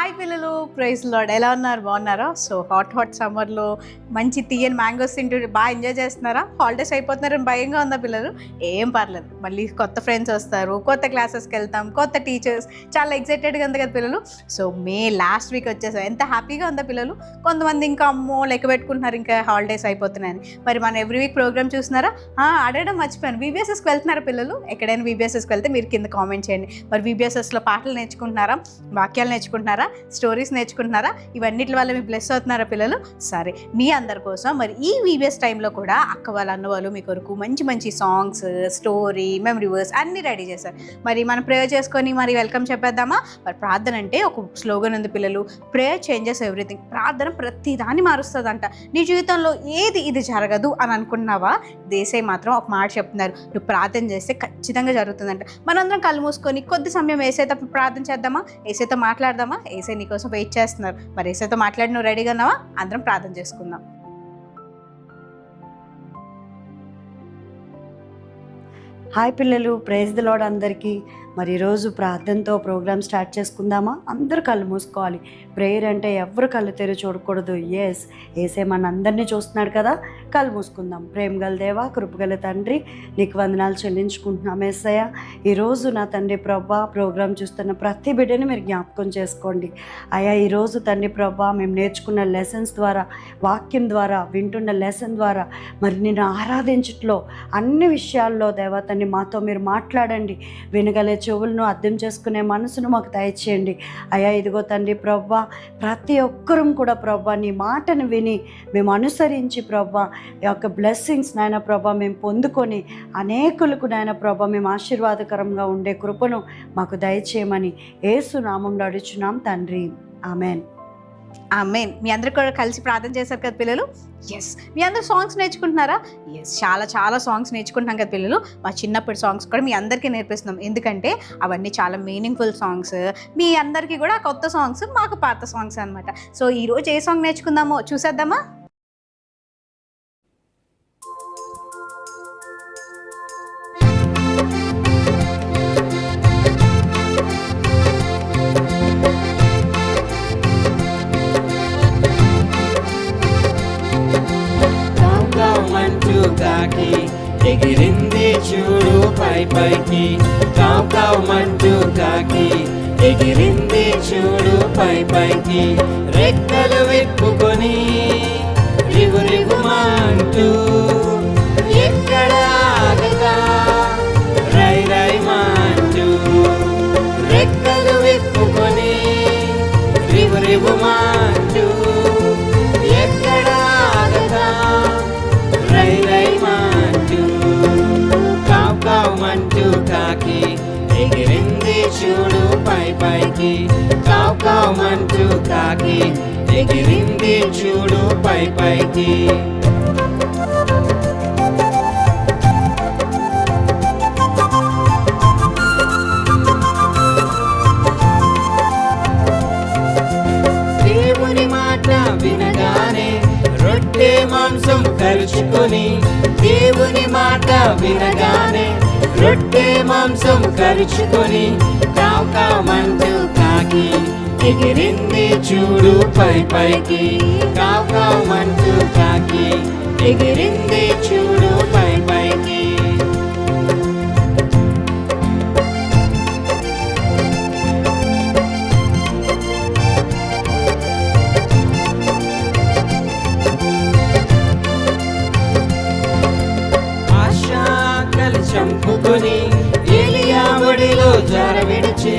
Hi పిల్లలు, praise lord. ఎలా ఉన్నారు? బాగున్నారా? సో హాట్ సమ్మర్లో మంచి తీయని మ్యాంగోస్ తింటూ బాగా ఎంజాయ్ చేస్తున్నారా? హాలిడేస్ అయిపోతున్నారని భయంగా ఉందా పిల్లలు? ఏం పర్లేదు, మళ్ళీ కొత్త ఫ్రెండ్స్ వస్తారు, కొత్త క్లాసెస్కి వెళ్తాం, కొత్త టీచర్స్, చాలా ఎక్సైటెడ్గా ఉంది కదా పిల్లలు. సో మే లాస్ట్ వీక్ వచ్చేసాం. ఎంత హ్యాపీగా ఉందా పిల్లలు? కొంతమంది ఇంకా అమ్మో లెక్క పెట్టుకుంటున్నారు ఇంకా హాలిడేస్ అయిపోతున్నాయని. మరి మన ఎవ్రీ వీక్ ప్రోగ్రామ్ చూస్తున్నారా? అడగడం మర్చిపోయాను, VBSSకి వెళ్తున్నారా పిల్లలు? ఎక్కడైనా VBSSకి వెళ్తే మీరు కింద కామెంట్ చేయండి. మరి VBSSలో పాటలు నేర్చుకుంటున్నారా? వాక్యాలు నేర్చుకుంటున్నారా? స్టోరీస్ నేర్చుకుంటున్నారా? ఇవన్నిటి వల్ల మీ ప్లస్ అవుతున్నారా పిల్లలు? సరే, మీ అందరి కోసం మరి ఈ VBS టైంలో కూడా అక్క వాళ్ళు అన్న వాళ్ళు మీ కొరకు మంచి మంచి సాంగ్స్, స్టోరీ, మెమరీ వర్స్ అన్నీ రెడీ చేశారు. మరి మనం ప్రేయర్ చేసుకొని మరి వెల్కమ్ చెప్పేద్దామా? మరి ప్రార్థన అంటే ఒక స్లోగన్ ఉంది పిల్లలు, ప్రేయర్ చేంజెస్ ఎవ్రీథింగ్. ప్రార్థన ప్రతి దాన్ని మారుస్తుందంట. నీ జీవితంలో ఏది ఇది జరగదు అని అనుకున్నావా? దేశాయి మాత్రం ఒక మాట చెప్తున్నారు, నువ్వు ప్రార్థన చేస్తే ఖచ్చితంగా జరుగుతుందంట. మనందరం కళ్ళు మూసుకొని కొద్ది సమయం ఏసైతే ప్రార్థన చేద్దామా? ఏసైతో మాట్లాడదామా? ఏసై నీకోసం వెయిట్ చేస్తున్నారు. మరి ఏసైతో మాట్లాడి నువ్వు రెడీగా ఉన్నావా? అందరం ప్రార్థన చేసుకుందాం. హాయ్ పిల్లలు, ప్రైజ్ ది లార్డ్ అందరికీ. మరి ఈరోజు ప్రార్థనతో ప్రోగ్రామ్ స్టార్ట్ చేసుకుందామా? అందరూ కళ్ళు మూసుకోవాలి. ప్రేయర్ అంటే ఎవరు కళ్ళు తెరి చూడకూడదు. ఏసే మన అందరినీ చూస్తున్నాడు కదా. కళ్ళు మూసుకుందాం. ప్రేమ గల దేవా, కృపగల తండ్రి, నీకు వందనాలు చెల్లించుకుంటున్నాం యేసయ్య. ఈరోజు నా తండ్రి ప్రభా, ప్రోగ్రాం చూస్తున్న ప్రతి బిడ్డని మీరు జ్ఞాపకం చేసుకోండి అయ్యా. ఈరోజు తండ్రి ప్రభా, మేము నేర్చుకున్న లెసన్స్ ద్వారా, వాక్యం ద్వారా, వింటున్న లెసన్ ద్వారా మరి నేను ఆరాధించట్లో అన్ని విషయాల్లో దేవా తండ్రి మాతో మీరు మాట్లాడండి. వినగలే చెవులను అర్థం చేసుకునే మనసును మాకు దయచేయండి అయ్యా. ఇదిగో తండ్రి ప్రభా, ప్రతి ఒక్కరం కూడా ప్రభా నీ మాటను విని మేము అనుసరించి ప్రభా ఈ యొక్క బ్లెస్సింగ్స్ నాయన ప్రభా మేము పొందుకొని అనేకులకు నాయన ప్రభా మేము ఆశీర్వాదకరంగా ఉండే కృపను మాకు దయచేయమని యేసు నామంలో అడుగుచున్నాం తండ్రి. ఆమెన్. ఆమేన్. మీ అందరు కూడా కలిసి ప్రార్థన చేశారు కదా పిల్లలు? మీ అందరు సాంగ్స్ నేర్చుకుంటున్నారా? చాలా సాంగ్స్ నేర్చుకుంటున్నాం కదా పిల్లలు. మా చిన్నప్పటి సాంగ్స్ కూడా మీ అందరికీ నేర్పిస్తున్నాం. ఎందుకంటే అవన్నీ చాలా మీనింగ్ఫుల్ సాంగ్స్. మీ అందరికీ కూడా కొత్త సాంగ్స్, మాకు పాత సాంగ్స్ అనమాట. సో ఈరోజు ఏ సాంగ్ నేర్చుకుందామో చూసేద్దామా? ఎగిరింది చూడు పైకి, కావుమంటూ కాకి ఎగిరింది చూడు పైకి. రెక్కలు విప్పుకొని రిగురిగుమంటూ ఎక్కడ ఆగగా రై మంటూ. రెక్కలు విప్పుకొని రిగురిగుమంటూ ఎక్కడ ఆగగా రై మంటూ. కావుమంటూ కాకి ఎగిరింది చూడు పైకి, కావుమంటూ కాకి ఎగిరింది చూడు పైకి. దేవుని మాట వినగానే రొట్టె మాంసం కలుచుకొని, దేవుని మాట వినగానే రొట్టె మాంసం కలుచుకొని, కావుమంటూ కాకి ఎగిరింది చూడు పైకి, కావుమంటూ కాకి ఎగిరింది చూడు పైకి. చంపుకొని ఏలియా ఒడిలో జార విడిచే,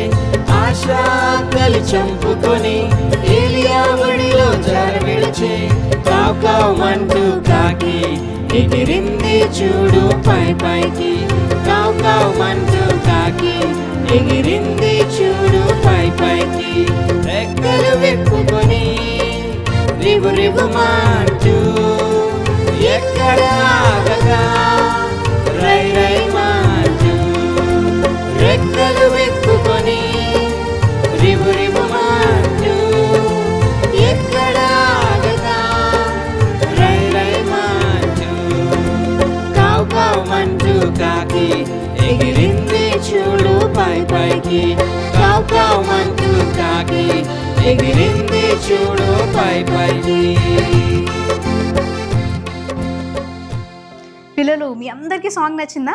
ఆశా కలి చంపుకొని ఏలియా ఒడిలో జార విడిచే, కావుమంటూ కాకి ఎగిరింది చూడు పైకి, కావుమంటూ కాకి ఎగిరింది చూడు పైకి. రెక్కలు విప్పుకొని రిగురిగుమంటూ ఎక్కడ ఆగగా రై మంటూ. రెక్కలు విప్పుకొని రిగురిగుమంటూ ఎక్కడ ఆగగా రై మంటూ. కావుమంటూ కాకి ఎగిరింది చూడు పైకి, కావుమంటూ కాకి ఎగిరింది చూడు పై పైకి. పిల్లలు మీ అందరికీ సాంగ్ నచ్చిందా?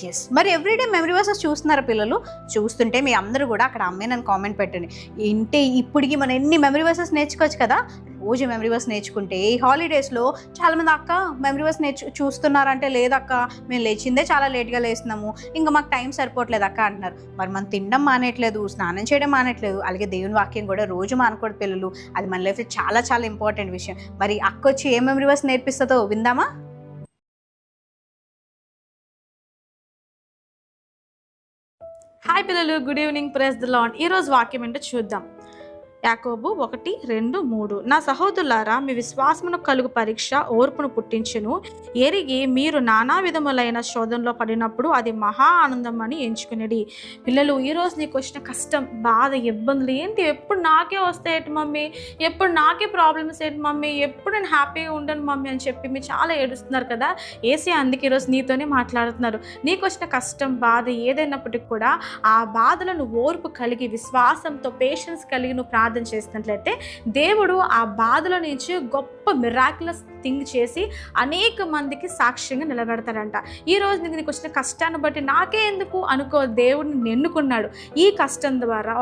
ఎస్. మరి ఎవ్రీడే మెమరీ వర్సెస్ చూస్తున్నారా పిల్లలు? చూస్తుంటే మీ అందరూ కూడా అక్కడ అమ్మే నన్ను కామెంట్ పెట్టండి. ఏంటి ఇప్పటికి మనం ఎన్ని మెమరీ వర్సెస్ నేర్చుకోవచ్చు కదా. రోజు మెమరీ వర్స్ నేర్చుకుంటే ఈ హాలిడేస్లో చాలామంది అక్క మెమరీ వర్స్ చూస్తున్నారంటే లేదక్క మేము లేచిందే చాలా లేట్గా లేస్తున్నాము, ఇంకా మాకు టైం సరిపోవట్లేదు అక్క అంటున్నారు. మరి మనం తినడం మానేయట్లేదు, స్నానం చేయడం మానేయట్లేదు, అలాగే దేవుని వాక్యం కూడా రోజు మానుకోడు పిల్లలు. అది మన లైఫ్లో చాలా చాలా ఇంపార్టెంట్ విషయం. మరి అక్క వచ్చి ఏ మెమరీ వర్స్ నేర్పిస్తుందో విందామా? హాయ్ పిల్లలు, good evening, praise the lord. ఈరోజు వాక్యం ఏంటో చూద్దాం. యాకోబు 1:2-3. నా సహోదరులారా, మీ విశ్వాసమును కలుగు పరీక్ష ఓర్పును పుట్టించును. ఎరిగి మీరు నానా విధములైన శోధనలో పడినప్పుడు అది మహా ఆనందం అని ఎంచుకునేది. పిల్లలు, ఈరోజు నీకు వచ్చిన కష్టం, బాధ, ఇబ్బందులు ఏంటి? ఎప్పుడు నాకే వస్తాయి ఏంటి మమ్మీ, ఎప్పుడు నాకే ప్రాబ్లమ్స్ ఏంటి మమ్మీ, ఎప్పుడు నేను హ్యాపీగా ఉండను మమ్మీ అని చెప్పి మీరు చాలా ఏడుస్తున్నారు కదా. ఏసీ అందుకే ఈరోజు నీతోనే మాట్లాడుతున్నారు. నీకు వచ్చిన కష్టం, బాధ ఏదైనప్పటికీ కూడా ఆ బాధలో నువ్వు ఓర్పు కలిగి విశ్వాసంతో పేషెన్స్ కలిగి నువ్వు ప్రార్థన చేసినట్లయితే దేవుడు ఆ బాధల నుంచి గొప్ప మిరాక్యులస్ థింగ్ చేసి అనేక మందికి సాక్ష్యంగా నిలబెడతాడంట. ఈరోజు నీకు వచ్చిన కష్టాన్ని బట్టి నాకే ఎందుకు అనుకో, దేవుడిని ఎన్నుకున్నాడు. ఈ కష్టం ద్వారా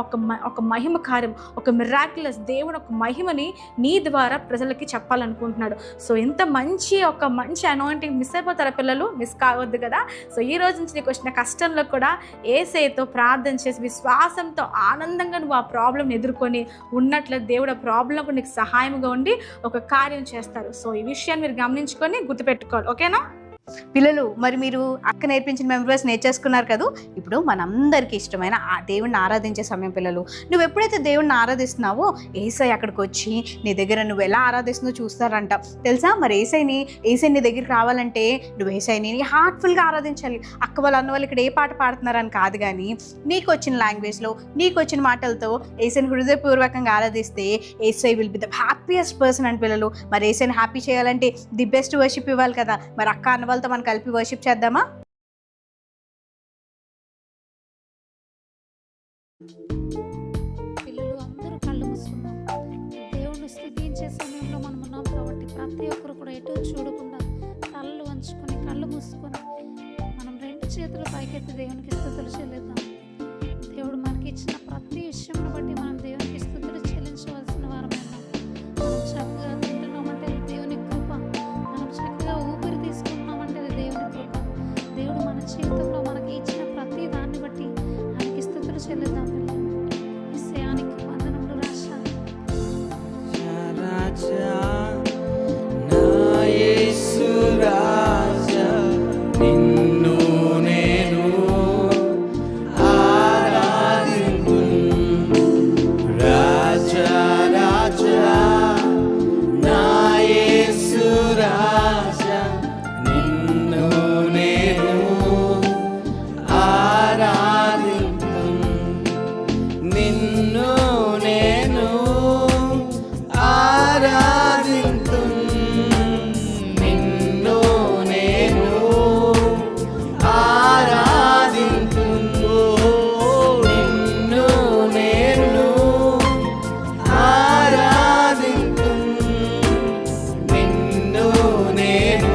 ఒక మహిమ కార్యం, ఒక మిరాక్యులస్ దేవుడు ఒక మహిమని నీ ద్వారా ప్రజలకి చెప్పాలనుకుంటున్నాడు. సో ఎంత మంచి అనాయింటింగ్ మిస్ అయిపోతారా పిల్లలు? మిస్ కావద్దు కదా. సో ఈ రోజు నుంచి నీకు వచ్చిన కష్టంలో కూడా యేసయ్యతో ప్రార్థన చేసి విశ్వాసంతో ఆనందంగా నువ్వు ఆ ప్రాబ్లంని ఎదుర్కొని ఉన్నట్లు దేవుడు ఆ ప్రాబ్లంకు నీకు సహాయంగా ఉండి ఒక కార్యం చేస్తారు. సో ఈ విషయాన్ని మీరు గమనించుకొని గుర్తుపెట్టుకోవాలి. ఓకేనా పిల్లలు? మరి మీరు అక్క నేర్పించిన మెమరీస్ నేర్చేసుకున్నారు కదా. ఇప్పుడు మనందరికీ ఇష్టమైన ఆ దేవుడిని ఆరాధించే సమయం పిల్లలు. నువ్వు ఎప్పుడైతే దేవుడిని ఆరాధిస్తున్నావో యేసయ్య అక్కడికి వచ్చి నీ దగ్గర నువ్వు ఎలా ఆరాధిస్తుందో చూస్తారంట తెలుసా. మరి యేసయ్య నీ దగ్గరికి రావాలంటే నువ్వు యేసయ్యని హార్ట్ఫుల్గా ఆరాధించాలి. అక్క వాళ్ళు అన్న వాళ్ళు ఇక్కడ ఏ పాట పాడుతున్నారని కాదు, కానీ నీకు వచ్చిన లాంగ్వేజ్లో నీకు వచ్చిన మాటలతో యేసయ్యని హృదయపూర్వకంగా ఆరాధిస్తే Yesayya will be the happiest person అని పిల్లలు. మరి యేసయ్యని హ్యాపీ చేయాలంటే ది బెస్ట్ వర్షిప్ ఇవ్వాలి కదా. మరి అక్క అన్న వాళ్ళతో మనం కలిపి వర్షిప్ చేద్దామా? పిల్లలు అందరూ కళ్ళు మూసుకుందాం. దేవుని స్తుతించే సమయంలో మనం ఉన్నాం కాబట్టి ప్రతి ఒక్కరు కూడా ఎటు చూడకుండా కళ్ళు వంచుకొని కళ్ళు మూసుకొని మనం రెండు చేతులు పైకెత్తి దేవునికి స్తుతులు చెల్లిద్దాం. దేవుడు మనకి ఇచ్చిన ప్రతి విషయంలో బట్టి మనం దేవునికి స్తుతులు చెల్లించవలసిన వారమే. మనం చక్కగా తింటున్నామంటే దేవుని కృప, మనం చక్కగా ఊపిరి తీసుకుంటున్నామంటే దేవుని కృప. దేవుడు మన జీవితంలో మనకి ఇచ్చిన ప్రతి దాన్ని బట్టి ఆయనకి స్తుతులు చెల్లిద్దాం. విషయానికి వందనములు రాశా. రాజా నా యేసు రాజా, నిన్ను నేను ఆరాధింతును. రాజా రాజా నా యేసు రాజా, నిన్ను నేను ఆరాధింతును. నిన్ను నేను ఆరాధింతును. నిన్ను నేను ఆరాధింతును. నిన్ను నేను ఆరాధింతును. నిన్ను నేను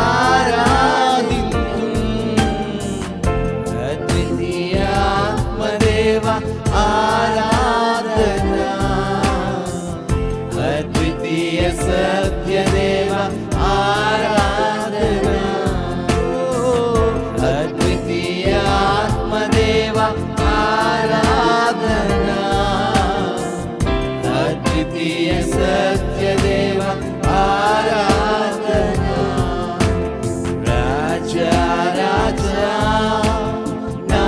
ఆరాధింతును. అద్వితీయాత్మదేవ ఆరాధన, అద్వితీయ సత్యదేవ ఆరాధన, అద్వితీయాత్మదేవ ఆరాధన, అద్వితీయ సత్యదేవ ఆరాధన. రాజా రాజా నా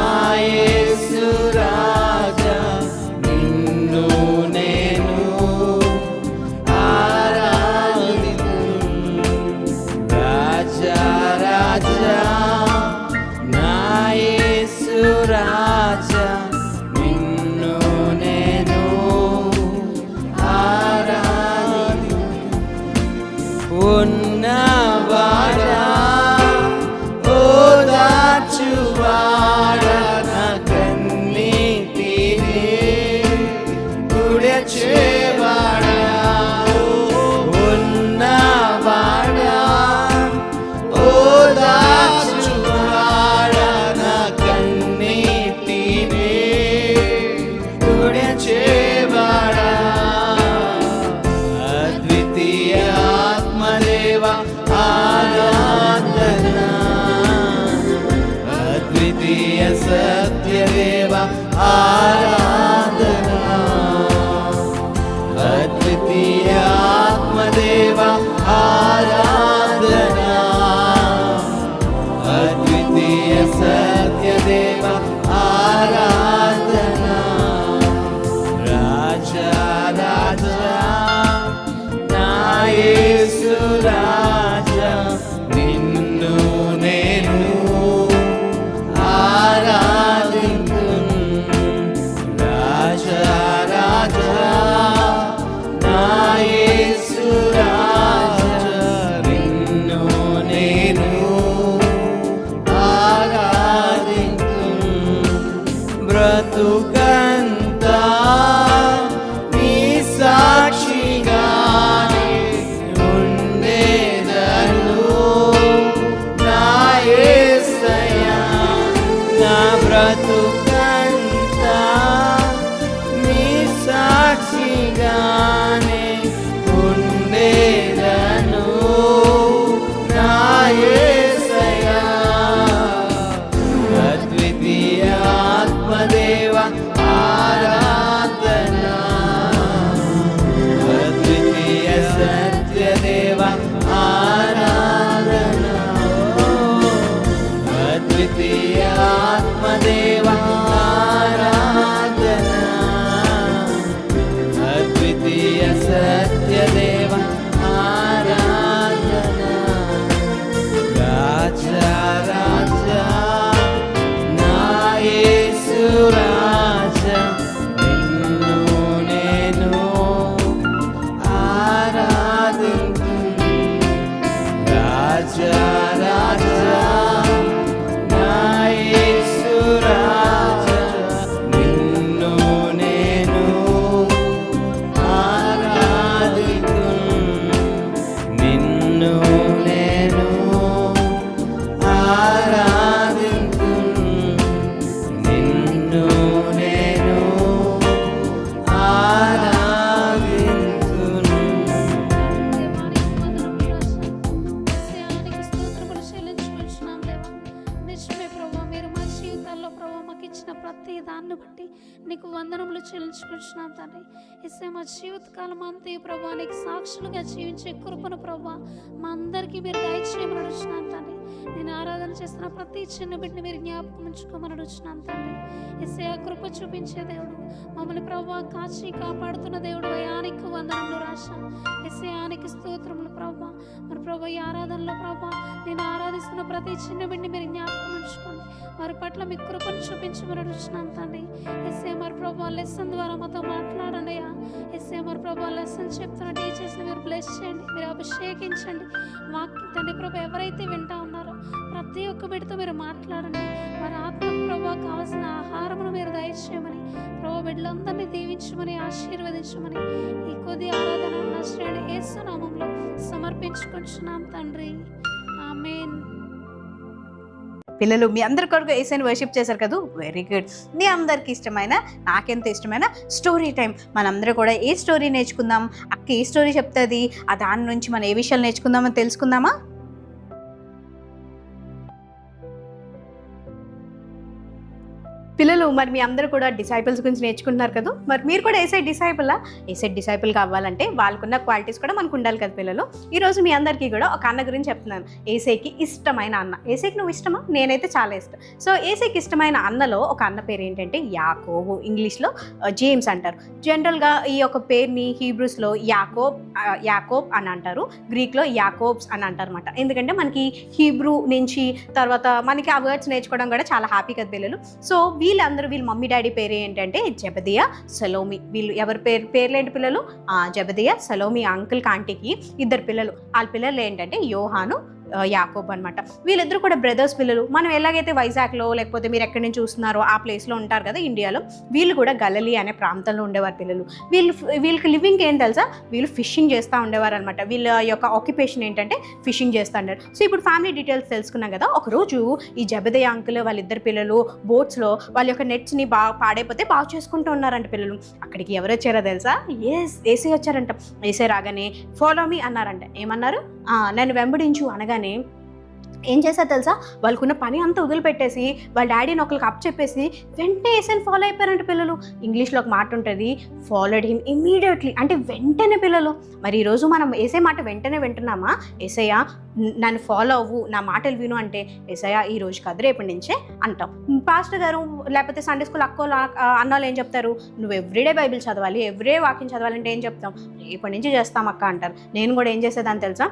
యేసు రాజా, తుడచేవాడా ఉన్నవాడా ఓదార్చువాడా నా కన్నీటినే తుడచేవాడా అద్వితీయ ఆత్మదేవ ఆరాధనా అద్వితీయ సత్యదేవ ఆరాధనా అద్వితీయ ఆత్మదేవ ఆరాధనా అద్వితీయ సత్యదేవ ఆరాధనా రాజా రాజా నా యేసు రాజా నిన్ను నేను ఆరాధింతును రాజా రాజా నా యేసు రాజా నిన్ను నేను ఆరాధింతును బ్రతుకంతా నీ సాక్షిగానే ఉండేదను నా యేసయ్యా నా బ్రతుకంతా నీ సాక్షిగానే ఉండేదను నా యేసయ్యా అద్వితీయ ఆత్మదేవ ఆరాధనా అద్వితీయ సత్యదేవ ఆరాధనా అద్వితీయ ఆత్మదేవ ఆరాధనా అద్వితీయ సత్యదేవ ఆరాధనా రాజా రాజా నా యేసు రాజా నిన్ను నేను ఆరాధింతును రాజా రాజా నా యేసు రాజా నిన్ను నేను ఆరాధింతును నిన్ను నేను ఆరాధింతును నిన్ను నేను ఆరాధింతును దేవానికి స్తోత్రములు చెల్లించుకుంటున్నాం దేవా. నిజమే ప్రభా, మీరు మా జీవితాల్లో ప్రభా మాకు ఇచ్చిన ప్రతి దాన్ని బట్టి నీకు వందనములు చెల్లించుకుంటున్నాం తండ్రి. ఇసే మా జీవితకాలం అంతే ప్రభా నీకు సాక్షులుగా జీవించే కృపను ప్రభా మా అందరికీ మీరు దయచేయమని అడుగుతున్నాం తండ్రి. నేను ఆరాధన చేస్తున్న ప్రతి చిన్న బిడ్డని మీరు జ్ఞాపకం ఉంచుకోమని అడుగుతున్నాం తండ్రి. ఇసే ఆ కృప చూపించే దేవుడు, మమ్మల్ని ప్రభా కాచి కాపాడుతున్న దేవుడు, యానికి వందనములు రాశా. ఇసే ఆనికి స్తోత్రములు ప్రభా. మరి ప్రభా ఈ ఆరాధనలో ప్రభా నేను ఆరాధిస్తున్న ప్రతి చిన్న బిడ్డని మీరు జ్ఞాపకం ఉంచుకోండి. వారి పట్ల మీ కృపను చూపించమని అడుగుతున్నాం తండ్రి. ఎస్ఏ మరి ప్రభా లెసన్ ద్వారా మాతో మాట్లాడండి అయ్యా. ఎస్ఏ మరి ప్రభా లెసన్ చెప్తున్న టీచర్స్ని మీరు బ్లెస్ చేయండి, మీరు అభిషేకించండి. వాక్యం తండ్రి ప్రభా ఎవరైతే వింటా ఉన్నారో ప్రతి ఒక్క బిడ్డతో మీరు మాట్లాడండి. వారి ఆత్మకు ప్రభా కావాల్సిన ఆహారమును మీరు దయచేయమని ప్రభా బిడ్డలందరినీ దీవించమని ఆశీర్వదించమని ఈ కొద్ది ఆరాధన నజరేయుడైన యేసు నామములో సమర్పించుకుంటున్నాం తండ్రి. ఆమేన్. పిల్లలు మీ అందరి కొరకు యేసుని వర్షిప్ చేశారు కదా, వెరీ గుడ్. మీ అందరికి ఇష్టమైన, నాకెంత ఇష్టమైన స్టోరీ టైం. మనందరూ కూడా ఏ స్టోరీ నేర్చుకుందాం, అక్క ఏ స్టోరీ చెప్తుంది, ఆ దాని నుంచి మనం ఏ విషయాలు నేర్చుకుందామని తెలుసుకుందామా? పిల్లలు మరి మీ అందరూ కూడా డిసైపుల్స్ గురించి నేర్చుకుంటున్నారు కదా, మరి మీరు కూడా ఏసై డిసైపుల్ కావాలంటే వాళ్ళకున్న క్వాలిటీస్ కూడా మనకు ఉండాలి కదా పిల్లలు. ఈరోజు మీ అందరికీ కూడా ఒక అన్న గురించి చెప్తున్నాను. ఏసైకి ఇష్టమైన అన్న. ఏసైకి నువ్వు ఇష్టమా? నేనైతే చాలా ఇష్టం. సో ఏసైకి ఇష్టమైన అన్నలో ఒక అన్న పేరు ఏంటంటే యాకోబు. ఇంగ్లీష్లో జేమ్స్ అంటారు. జనరల్గా ఈ యొక్క పేరుని హీబ్రూస్లో యాకోబ్ అని అంటారు, గ్రీక్లో యాకోబ్స్ అని అంటారు అనమాట. ఎందుకంటే మనకి హీబ్రూ నుంచి తర్వాత మనకి ఆ వర్డ్స్ నేర్చుకోవడం కూడా చాలా హ్యాపీ కదా పిల్లలు. సో వీళ్ళ మమ్మీ డాడీ పేరు ఏంటంటే జెబెదియా, సలోమి. వీళ్ళు ఎవరి పేర్లేంటి పిల్లలు? జెబెదియా, సలోమి. అంకుల్ ఆంటీకి ఇద్దరు పిల్లలు. వాళ్ళ పిల్లలు ఏంటంటే యోహాను, యాకోబు అనమాట. వీళ్ళిద్దరు కూడా బ్రదర్స్ పిల్లలు. మనం ఎలాగైతే వైజాగ్లో లేకపోతే మీరు ఎక్కడి నుంచి చూస్తున్నారో ఆ ప్లేస్లో ఉంటారు కదా ఇండియాలో, వీళ్ళు కూడా గలిలీ అనే ప్రాంతంలో ఉండేవారు పిల్లలు. వీళ్ళకి లివింగ్ ఏం తెలుసా, వీళ్ళు ఫిషింగ్ చేస్తూ ఉండేవారు అనమాట. వీళ్ళ యొక్క ఆక్యుపేషన్ ఏంటంటే ఫిషింగ్ చేస్తూ ఉంటారు. సో ఇప్పుడు ఫ్యామిలీ డీటెయిల్స్ తెలుసుకున్నాం కదా. ఒకరోజు ఈ జబెదయి అంకుల్ వాళ్ళిద్దరు పిల్లలు బోట్స్లో వాళ్ళ యొక్క నెట్స్ని పాడైపోతే బాగు చేసుకుంటూ ఉన్నారంట పిల్లలు. అక్కడికి ఎవరు వచ్చారో తెలుసా, ఏసై వచ్చారంట. ఏసై రాగానే ఫాలో మీ అన్నారంట. ఏమన్నారు, నన్ను వెంబడించు అనగానే ఏం చేశారు తెలుసా, వాళ్ళకున్న పని అంతా వదిలిపెట్టేసి వాళ్ళ డాడీని ఒకరికి అప్ చెప్పేసి వెంటనే ఏసైని ఫాలో అయిపోయారంట పిల్లలు. ఇంగ్లీష్లో ఒక మాట ఉంటుంది, ఫాలోడ్ హిమ్ ఇమ్మీడియట్లీ, అంటే వెంటనే పిల్లలు. మరి ఈరోజు మనం ఏసై మాట వెంటనే వింటున్నామా? ఏసయ్య నన్ను ఫాలో అవ్వు, నా మాటలు విను అంటే ఏసయ్య ఈ రోజు కాదు రేపటి నుంచే అంటాం. పాస్టర్ గారు లేకపోతే సండే స్కూల్ అక్కోలు అన్నాళ్ళు ఏం చెప్తారు, నువ్వు ఎవ్రీడే బైబిల్ చదవాలి, ఎవ్రీడే వాక్యం చదవాలంటే ఏం చెప్తాం, రేపటి నుంచి చేస్తాం అక్క అంటారు. నేను కూడా ఏం చేసేదాన్ని తెలుసా,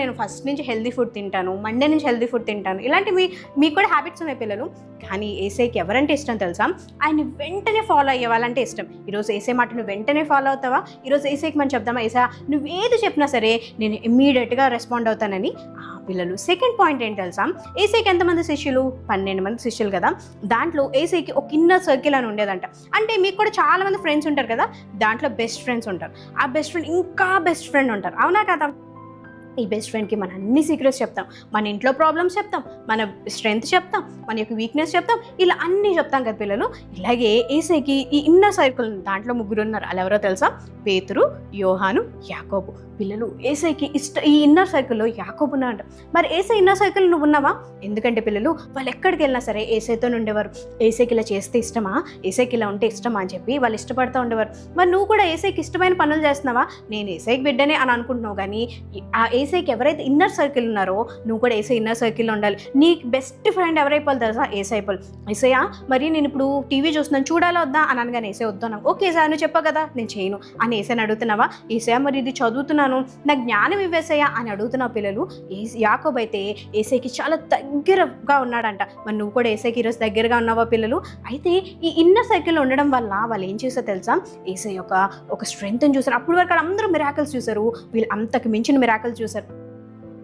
నేను ఫస్ట్ నుంచి హెల్దీ ఫుడ్ తింటాను, మండే నుంచి హెల్దీ ఫుడ్ తింటాను. ఇలాంటివి మీకు కూడా హ్యాబిట్స్ ఉన్నాయి పిల్లలు. కానీ ఏసైకి ఎవరంటే ఇష్టం తెలుసా, ఆయన వెంటనే ఫాలో అయ్యే వాళ్ళంటే ఇష్టం. ఈరోజు ఏసై మాట నువ్వు వెంటనే ఫాలో అవుతావా? ఈరోజు ఏసైకి మనం చెప్దామా, ఏసా నువ్వు ఏది చెప్పినా సరే నేను ఇమ్మీడియట్గా రెస్పాండ్ అవుతానని. పిల్లలు సెకండ్ పాయింట్ ఏంటి తెలుసా, ఏసైకి ఎంతమంది శిష్యులు? 12 మంది శిష్యులు కదా. దాంట్లో ఏసైకి ఒక ఇన్నర్ సర్కిల్ అని ఉండేదంట. అంటే మీకు కూడా చాలా మంది ఫ్రెండ్స్ ఉంటారు కదా, దాంట్లో బెస్ట్ ఫ్రెండ్స్ ఉంటారు. ఆ బెస్ట్ ఫ్రెండ్ ఇంకా బెస్ట్ ఫ్రెండ్ ఉంటారు, అవునా కదా? ఈ బెస్ట్ ఫ్రెండ్కి మన అన్ని సీక్రెట్స్ చెప్తాం, మన ఇంట్లో ప్రాబ్లమ్స్ చెప్తాం, మన స్ట్రెంగ్త్ చెప్తాం, మన యొక్క వీక్నెస్ చెప్తాం, ఇలా అన్నీ చెప్తాం కదా పిల్లలు. ఇలాగే ఏసైకి ఈ ఇన్నర్ సర్కిల్, దాంట్లో 3 ఉన్నారు. అలా ఎవరో తెలుసా, పేతురు, యోహాను, యాకోబు. పిల్లలు ఏసైకి ఈ ఇన్నర్ సర్కిల్లో యాకోబు ఉన్నాడు. మరి ఏసై ఇన్నర్ సర్కిల్ నువ్వు ఉన్నావా? ఎందుకంటే పిల్లలు వాళ్ళు ఎక్కడికి వెళ్ళినా సరే ఏసైతో ఉండేవారు. ఏసైకి ఇలా చేస్తే ఇష్టమా, ఏసైకి ఇలా ఉంటే ఇష్టమా అని చెప్పి వాళ్ళు ఇష్టపడుతూ ఉండేవారు. మరి నువ్వు కూడా ఏసైకి ఇష్టమైన పనులు చేస్తున్నావా? నేను ఏసైకి బిడ్డనే అని అనుకుంటున్నావు, కానీ ఆ ఏసైకి ఎవరైతే ఇన్నర్ సర్కిల్ ఉన్నారో నువ్వు కూడా ఏసై ఇన్నర్ సర్కిల్లో ఉండాలి. నీ బెస్ట్ ఫ్రెండ్ ఎవరైపోవాలి తెలుసా, ఏసై అయిపోవాలి. ఏసయ్యా మరి నేను ఇప్పుడు టీవీ చూస్తున్నాను, చూడాలా వద్దా అని అనగానే ఏసై వద్దాను. ఓకే సార్ నువ్వు చెప్పావు కదా నేను చేయను అని ఏసైని అడుగుతున్నావా? ఏసయ్యా మరి ఇది చదువుతున్నాను, నాకు జ్ఞానం ఇవ్వేసయ్యా అని అడుగుతున్నావు. పిల్లలు యాకోబు అయితే ఏసైకి చాలా దగ్గరగా ఉన్నాడంట. మరి నువ్వు కూడా ఏసైకి ఈరోజు దగ్గరగా ఉన్నావా పిల్లలు? అయితే ఈ ఇన్నర్ సర్కిల్లో ఉండడం వల్ల వాళ్ళు ఏం చేశారో తెలుసా, ఏసై ఒక స్ట్రెంగ్త్ని చూసారు. అప్పటి వరకు అందరూ మిరాకిల్స్ చూసారు, వీళ్ళు అంతకు మించిన మిరాకిల్స్ చూసారు.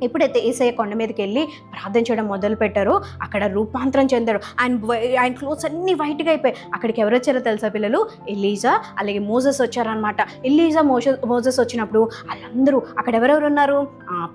ఎప్పుడైతే ఏసయ్య కొండ మీదకి వెళ్ళి ప్రార్థన చేయడం మొదలు పెట్టారో అక్కడ రూపాంతరం చెందాడు. ఆయన క్లోత్స్ అన్నీ వైట్గా అయిపోయాయి. అక్కడికి ఎవరు వచ్చారో తెలుసా పిల్లలు, ఎలీజా అలాగే మోసెస్ వచ్చారనమాట. ఎలీజా మోసెస్ వచ్చినప్పుడు వాళ్ళందరూ అక్కడ ఎవరెవరు ఉన్నారు,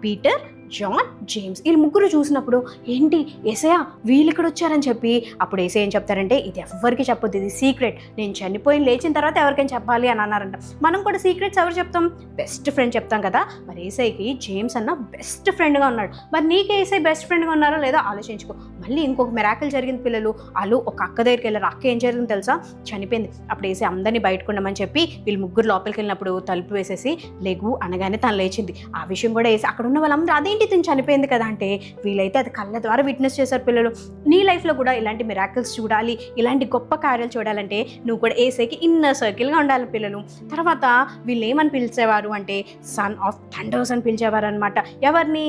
పీటర్, జాన్, జేమ్స్, వీళ్ళు 3 చూసినప్పుడు ఏంటి ఏసయ్య వీళ్ళు ఇక్కడ వచ్చారని చెప్పి అప్పుడు ఏసయ్య ఏం చెప్తారంటే, ఇది ఎవరికి చెప్పొద్దు, ఇది సీక్రెట్, నేను చనిపోయి లేచిన తర్వాత ఎవరికైనా చెప్పాలి అని అన్నారంట. మనం కూడా సీక్రెట్స్ ఎవరు చెప్తాం, బెస్ట్ ఫ్రెండ్ చెప్తాం కదా. మరి ఏసైకి జేమ్స్ అన్న బెస్ట్ ఫ్రెండ్గా ఉన్నాడు. మరి నీకు ఏసై బెస్ట్ ఫ్రెండ్గా ఉన్నారో లేదో ఆలోచించుకో. మళ్ళీ ఇంకొక మిరాకిల్ జరిగింది పిల్లలు. వాళ్ళు ఒక అక్క దగ్గరికి వెళ్ళారు. అక్క ఏం జరిగింది తెలుసా, చనిపోయింది. అప్పుడు ఏసై అందరినీ బయటకు ఉండమని చెప్పి వీళ్ళు 3 లోపలికి వెళ్ళినప్పుడు తలుపు వేసేసి లెగు అనగానే తను లేచింది. ఆ విషయం కూడా ఏసై అక్కడ ఉన్న వాళ్ళందరూ అదేంటి తను చనిపోయింది కదా అంటే, వీళ్ళైతే అది కళ్ళ ద్వారా విట్నెస్ చేశారు. పిల్లలు నీ లైఫ్లో కూడా ఇలాంటి మిరాకిల్స్ చూడాలి, ఇలాంటి గొప్ప కార్యాలు చూడాలంటే నువ్వు కూడా ఏసైకి ఇన్నర్ సర్కిల్గా ఉండాలి పిల్లలు. తర్వాత వీళ్ళు ఏమని పిలిచేవారు అంటే, సన్ ఆఫ్ థండర్స్ అని పిలిచేవారు అనమాట. ఎవరిని,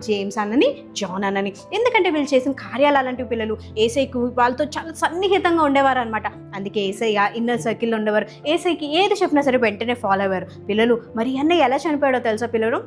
జేమ్స్ అన్నని, జాన్ అన్నని. ఎందుకంటే వీళ్ళు చేసిన కార్యాలు అలాంటివి పిల్లలు. ఏసైకు వాళ్ళతో చాలా సన్నిహితంగా ఉండేవారు అనమాట. అందుకే ఏసయ్య ఇన్నర్ సర్కిల్లో ఉండేవారు. ఏసైకి ఏది చెప్పినా సరే వెంటనే ఫాలో అయ్యారు పిల్లలు. మరి అన్నయ్య ఎలా చనిపోయాడో తెలుసా పిల్లలు?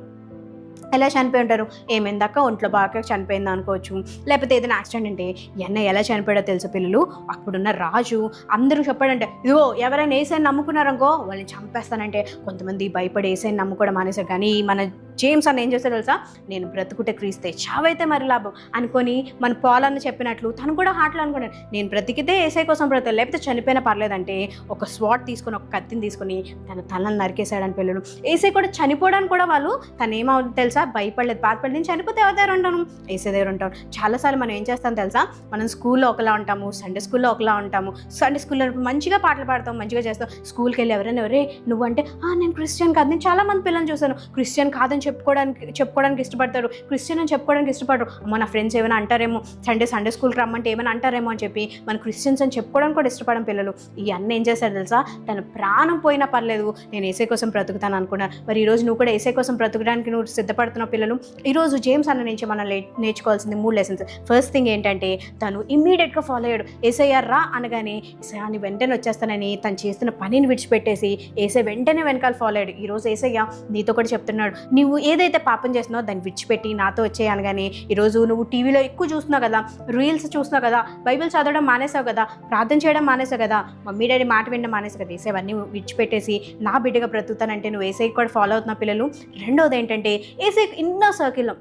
ఎలా చనిపోయి ఉంటారు, ఏమైందాక ఒంట్లో బాగా చనిపోయింది అనుకోవచ్చు, లేకపోతే ఏదైనా యాక్సిడెంట్ అంటే ఎలా చనిపోయాడో తెలుసు పిల్లలు? అప్పుడున్న రాజు అందరూ చెప్పాడంటే, ఇదిగో ఎవరైనా ఏసైని నమ్ముకున్నారనుకో వాళ్ళని చంపేస్తానంటే కొంతమంది భయపడి ఏసైని నమ్ముకోవడం మానేశారు. కానీ మన జేమ్స్ అన్న ఏం చేస్తాడు తెలుసా, నేను బ్రతుకుటే క్రీస్తే చావైతే మరి లాభం అనుకొని మన పాలన్న చెప్పినట్లు తను కూడా హార్ట్లో అనుకున్నాడు, నేను బ్రతికితే ఏసై కోసం బ్రతకాలి, లేకపోతే చనిపోయినా పర్లేదంటే ఒక స్వాట్ తీసుకొని ఒక కత్తిని తీసుకొని తన తలను నరికేశాడని పిల్లలు. ఏసై కూడా చనిపోవడానికి కూడా వాళ్ళు తను ఏమవుతుంది తెలుసా, భయపడలేదు, బాధపడలేదు. నేను చనిపోతే ఎవరి దగ్గర ఉంటాను, ఏసై దగ్గర ఉంటాను. చాలాసార్లు మనం ఏం చేస్తాం తెలుసా, మనం స్కూల్లో ఒకలా ఉంటాము, సండే స్కూల్లో ఒకలా ఉంటాము. సండే స్కూల్లో మంచిగా పాటలు పాడతాం, మంచిగా చేస్తాం. స్కూల్కి వెళ్ళి ఎవరైనా ఎవరే నువ్వు అంటే, నేను క్రిస్టియన్ కాదు. నేను చాలా మంది పిల్లల్ని చూసాను క్రిస్టియన్ కాదని చెప్పుకోవడానికి ఇష్టపడతారు, క్రిస్టియన్ అని చెప్పుకోవడానికి ఇష్టపడరు. అమ్మ నా ఫ్రెండ్స్ ఏమైనా అంటారేమో, సండే స్కూల్కి రమ్మంటే ఏమైనా అంటారేమో అని చెప్పి మన క్రిస్టియన్స్ అని చెప్పుకోవడానికి కూడా ఇష్టపడడం పిల్లలు. ఈ అన్నీ ఏం చేశారు తెలుసా, తన ప్రాణం పోయినా పర్లేదు నేను ఏసై కోసం బ్రతుకుతాను అనుకున్నాను. మరి ఈరోజు నువ్వు కూడా ఏసై కోసం బ్రతుకడానికి నువ్వు సిద్ధపడుతున్నావు పిల్లలు. ఈరోజు జేమ్స్ అన్న నుంచి మనం నేర్చుకోవాల్సింది 3 లెసన్స్. ఫస్ట్ థింగ్ ఏంటంటే తను ఇమ్మీడియట్గా ఫాలో అయ్యాడు. ఏసయ్య రా అనగానే ఏసయ్య వెంటనే వచ్చేస్తానని తను చేస్తున్న పనిని విడిచిపెట్టేసి ఏసై వెంటనే వెనకాల ఫాలో అయ్యాడు. ఈరోజు ఏసయ్య నీతో కూడా చెప్తున్నాడు, నువ్వు నువ్వు ఏదైతే పాపం చేస్తున్నావో దాన్ని విడిచిపెట్టి నాతో వచ్చేయి అనగానే, ఈరోజు నువ్వు టీవీలో ఎక్కువ చూస్తున్నావు కదా, రీల్స్ చూస్తున్నావు కదా, బైబిల్ చదవడం మానేసావు కదా, ప్రార్థన చేయడం మానేసావు కదా, మమ్మీ డాడీ మాట వినడం మానేసావు కదా, ఏసేవన్నీ విడిచిపెట్టేసి నా బిడ్డగా బ్రతుకుతానంటే నువ్వు ఏసై కూడా ఫాలో అవుతున్న పిల్లలు. రెండోది ఏంటంటే, ఏసై ఇన్నర్ సర్కిల్లో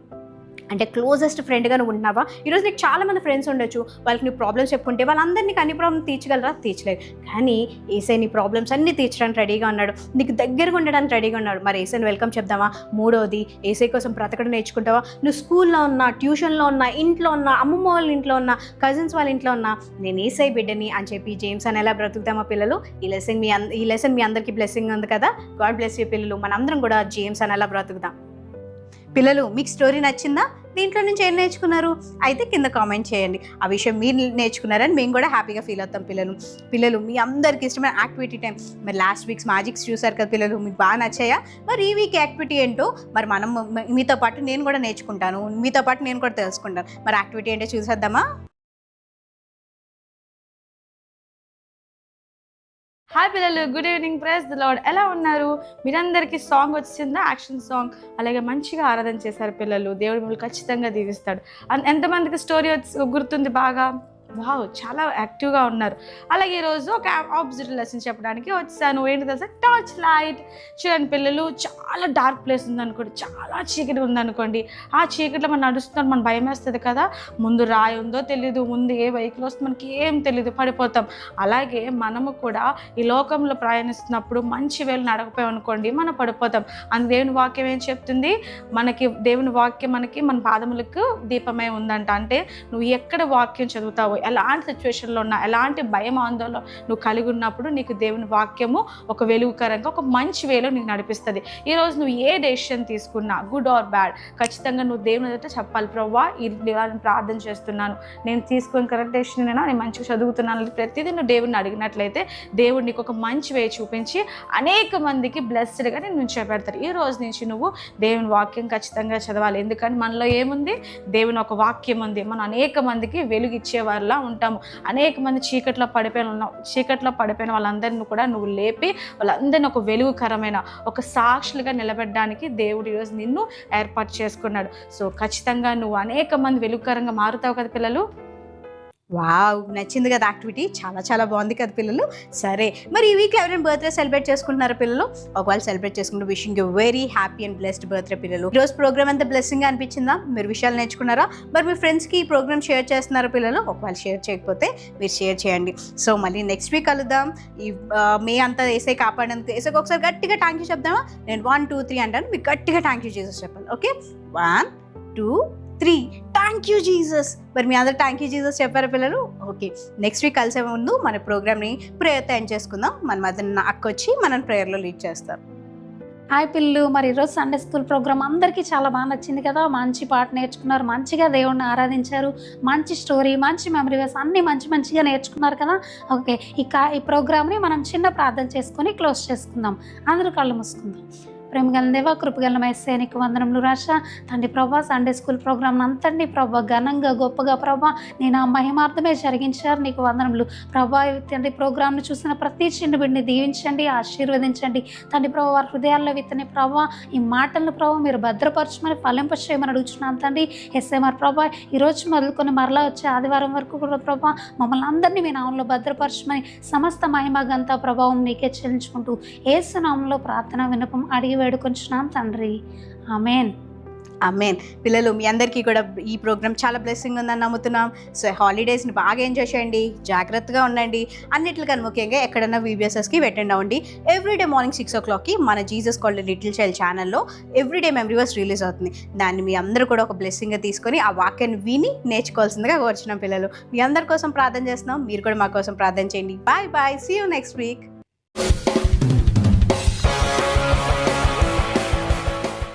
అంటే క్లోజెస్ట్ ఫ్రెండ్గా నువ్వు ఉంటున్నావా? ఈరోజు నీకు చాలామంది ఫ్రెండ్స్ ఉండొచ్చు, వాళ్ళకి నీ ప్రాబ్లమ్స్ చెప్పుకుంటే వాళ్ళందరినీ అన్ని ప్రాబ్లమ్ తీర్చగలరా? తీర్చలేరు. కానీ ఏసై నీ ప్రాబ్లమ్స్ అన్నీ తీర్చడానికి రెడీగా ఉన్నాడు, నీకు దగ్గరగా ఉండడానికి రెడీగా ఉన్నాడు. మరి ఏసైని వెల్కమ్ చెప్దామా? మూడోది, ఏసై కోసం బ్రతకడం నేర్చుకుంటావా? నువ్వు స్కూల్లో ఉన్నా, ట్యూషన్లో ఉన్నా, ఇంట్లో ఉన్నా, అమ్మమ్మ వాళ్ళ ఇంట్లో ఉన్నా, కజిన్స్ వాళ్ళ ఇంట్లో ఉన్నా, నేను ఏసై బిడ్డని అని చెప్పి జేమ్స్ అని ఎలా బ్రతుకుతామా పిల్లలు? ఈ లెసన్ మీ అందరికీ బ్లెస్సింగ్ ఉంది కదా. గాడ్ బ్లెస్ యూ పిల్లలు. మనందరం కూడా జేమ్స్ అని ఎలా బ్రతుకుదాం. పిల్లలు, మీకు స్టోరీ నచ్చిందా? దీంట్లో నుంచి ఏం నేర్చుకున్నారు? అయితే కింద కామెంట్ చేయండి. ఆ విషయం మీరు నేర్చుకున్నారని మేము కూడా హ్యాపీగా ఫీల్ అవుతాం. పిల్లలు మీ అందరికి ఇష్టమైన యాక్టివిటీ టైం. మరి లాస్ట్ వీక్స్ మ్యాజిక్స్ చూసారు కదా పిల్లలు, మీకు బాగా నచ్చాయా? మరి ఈ వీక్ యాక్టివిటీ ఏంటో మరి మనం మీతో పాటు నేను కూడా నేర్చుకుంటాను, మీతో పాటు నేను కూడా తెలుసుకుంటాను. మరి యాక్టివిటీ ఏంటో చూసేద్దామా? హాయ్ పిల్లలు, good evening, praise the lord. ఎలా ఉన్నారు? మీరందరికీ సాంగ్ వచ్చిందా? Action song. అలాగే మంచిగా ఆరాధన చేశారు పిల్లలు. దేవుడు మిమ్మల్ని ఖచ్చితంగా దీవిస్తాడు. ఎంతమందికి స్టోరీ గుర్తుంది బాగా? వావ్, చాలా యాక్టివ్గా ఉన్నారు. అలాగే ఈరోజు ఒక ఆపోజిట్ లెసన్ చెప్పడానికి వచ్చాను. ఏంటి తెలుసా? Torch light. చూడండి పిల్లలు, చాలా డార్క్ ప్లేస్ ఉందనుకోండి, చాలా చీకటి ఉందనుకోండి, ఆ చీకట్లో మనం నడుస్తున్నాం, మనం భయం వేస్తుంది కదా. ముందు రాయి ఉందో తెలీదు, ముందు ఏ వెహికల్ వస్తుందో మనకి ఏం తెలీదు, పడిపోతాం. అలాగే మనము కూడా ఈ లోకంలో ప్రయాణిస్తున్నప్పుడు మంచి వేలు నడకపోయాం అనుకోండి, మనం పడిపోతాం. అందుకు దేవుని వాక్యం ఏం చెప్తుంది? దేవుని వాక్యం మన పాదములకు దీపమే ఉందంట. అంటే నువ్వు ఎక్కడ వాక్యం చదువుతావో, ఎలాంటి సిచ్యువేషన్లో ఉన్నా, ఎలాంటి భయం ఆందోళన నువ్వు కలిగి ఉన్నప్పుడు నీకు దేవుని వాక్యము ఒక వెలుగుకరంగా, ఒక మంచి వేలో నీకు నడిపిస్తుంది. ఈరోజు నువ్వు ఏ డెసిషన్ తీసుకున్నా, గుడ్ ఆర్ బ్యాడ్, ఖచ్చితంగా నువ్వు దేవుని ఎదుట చెప్పాలి. ప్రభువా, నేను ప్రార్థన చేస్తున్నాను, నేను తీసుకుని కరెక్ట్ డెసిషన్ అయినా, నేను మంచిగా చదువుతున్నాను. ప్రతిదీ నువ్వు దేవుడిని అడిగినట్లయితే దేవుడు నీకు ఒక మంచి వే చూపించి అనేక మందికి బ్లెస్డ్గా నేను నుంచోబెడతారు. ఈ రోజు నుంచి నువ్వు దేవుని వాక్యం ఖచ్చితంగా చదవాలి. ఎందుకంటే మనలో ఏముంది? దేవుని ఒక వాక్యం ఉంది. మనం అనేక మందికి వెలుగు ఇచ్చేవారు ఉంటాము. అనేక మంది చీకట్లో పడిపోయిన వాళ్ళందరినీ కూడా నువ్వు లేపి వాళ్ళందరినీ ఒక వెలుగుకరమైన ఒక సాక్షులుగా నిలబెట్టడానికి దేవుడు ఈరోజు నిన్ను ఏర్పాటు చేసుకున్నాడు. సో ఖచ్చితంగా నువ్వు అనేక మంది వెలుగుకరంగా మారుతావు కదా పిల్లలు. వావ్, నచ్చింది కదా యాక్టివిటీ? చాలా చాలా బాగుంది కదా పిల్లలు. సరే, మరి ఈ వీక్ ఎవరైనా బర్త్డే సెలబ్రేట్ చేసుకుంటున్నారా పిల్లలు? ఒకవేళ సెలబ్రేట్ చేసుకుంటే wishing you very happy and blessed birthday పిల్లలు. ఈరోజు ప్రోగ్రామ్ ఎంత బ్లెస్సింగ్గా అనిపించిందా? మీరు విషయాలు నేర్చుకున్నారా? మరి మీ ఫ్రెండ్స్కి ఈ ప్రోగ్రామ్ షేర్ చేస్తున్నారా పిల్లలు? ఒకవేళ షేర్ చేయకపోతే మీరు షేర్ చేయండి. సో మళ్ళీ నెక్స్ట్ వీక్ కలుద్దాం. ఈ మే అంతా ఏసై కాపాడేందుకు ఏసైకి ఒకసారి గట్టిగా థ్యాంక్ యూ చెప్దామా? నేను 1 2 3 అంటాను, మీకు గట్టిగా థ్యాంక్ యూ జీసస్ చెప్పాలి. Okay, 1 2 3 thank you Jesus. మరి మీ అందరూ థ్యాంక్ యూ జీసస్ చెప్పారా పిల్లలు? ఓకే, నెక్స్ట్ వీక్ కలిసే ముందు మన ప్రోగ్రామ్ని ప్రేయర్తో ఎండ్ చేసుకుందాం. మన మధ్య అక్క వచ్చి మనం ప్రేయర్లో లీడ్ చేస్తాం. హాయ్ పిల్లలు, మరి ఈరోజు సండే స్కూల్ ప్రోగ్రామ్ అందరికీ చాలా బాగా నచ్చింది కదా. మంచి పాట నేర్చుకున్నారు, మంచిగా దేవుణ్ణి ఆరాధించారు, మంచి స్టోరీ, మంచి మెమరీ వర్స్ అన్నీ మంచిగా నేర్చుకున్నారు కదా. ఓకే, ఈ ప్రోగ్రామ్ని మనం చిన్న ప్రార్థన చేసుకొని క్లోజ్ చేసుకుందాం. అందరూ కళ్ళు మూసుకుందాం. ప్రేమగల దేవా, కృపగల యేసయ్య, నీకు వందనములు రాజా. తండ్రి ప్రభా, సండే స్కూల్ ప్రోగ్రామ్ అంతటినీ ప్రభా ఘనంగా గొప్పగా ప్రభా నేను ఆ మహిమార్థమే జరిగించారు. నీకు వందనములు ప్రభా. తండ్రి ప్రోగ్రామ్ను చూసిన ప్రతి చిన్న బిడ్డని దీవించండి, ఆశీర్వదించండి. తండ్రి ప్రభా, వారి హృదయాల్లో విత్తని ప్రభా ఈ మాటలను ప్రభా మీరు భద్రపరచమని ఫలింప చేయమని అడుగుతున్నాను తండ్రి. యేసయ్య మరి ప్రభా, ఈరోజు మొదలుకొని మరలా వచ్చే ఆదివారం వరకు కూడా ప్రభా మమ్మల్ని అందరినీ మీ నామంలో భద్రపరచమని సమస్త మహిమ గంతా ప్రభావం నీకే చెల్లించుకుంటూ యేసు నామంలో ప్రార్థన విన్నపం అడిగి వేడుకొంచున్నాం తండ్రి. ఆమేన్. ఆమేన్. పిల్లలు, మీ అందరికీ కూడా ఈ ప్రోగ్రామ్ చాలా బ్లెస్సింగ్ ఉందని నమ్ముతున్నాం. సో హాలిడేస్ని బాగా ఎంజాయ్ చేయండి, జాగ్రత్తగా ఉండండి. అన్నిటికన్నా ముఖ్యంగా ఎక్కడన్నా VBSSకి అటెండ్ అవ్వండి. ఎవ్రీడే మార్నింగ్ 6 o'clockకి మన జీసస్ కాల్డ్ లిటిల్ చైల్డ్ ఛానల్లో ఎవ్రీడే మెమరీ వర్స్ రిలీజ్ అవుతుంది. దాన్ని మీ అందరూ కూడా ఒక బ్లెస్సింగ్గా తీసుకొని ఆ వాక్యాన్ని విని నేర్చుకోవాల్సిందిగా కోరుచున్నాం. పిల్లలు, మీ అందరి కోసం ప్రార్థన చేస్తున్నాం, మీరు కూడా మా కోసం ప్రార్థన చేయండి. Bye bye, see you next week.